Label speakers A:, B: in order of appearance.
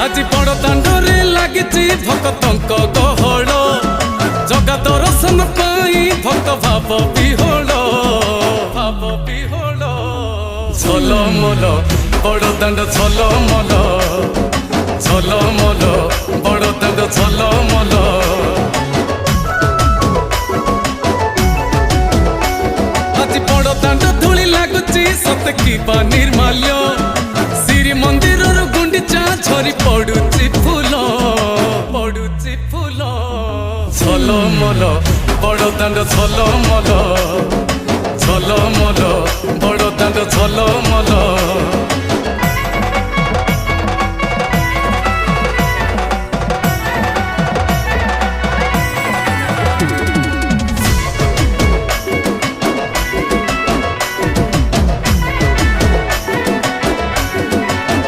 A: आज बड़ दांडरे लागिची भक्तंक गहळ जगा दर्शन पाई भक्त भाव विहोल झलमल बड़ दांड झलमल झलमल बड़ दांड झलमल आज बड़ दांड धूली लागुची सत कि निर्माल्य श्री मंदिर गुंडीचा झरी पड़ुची फूल झलमल बड़ दांड झलमल झलमल बड़ दांड झलमल।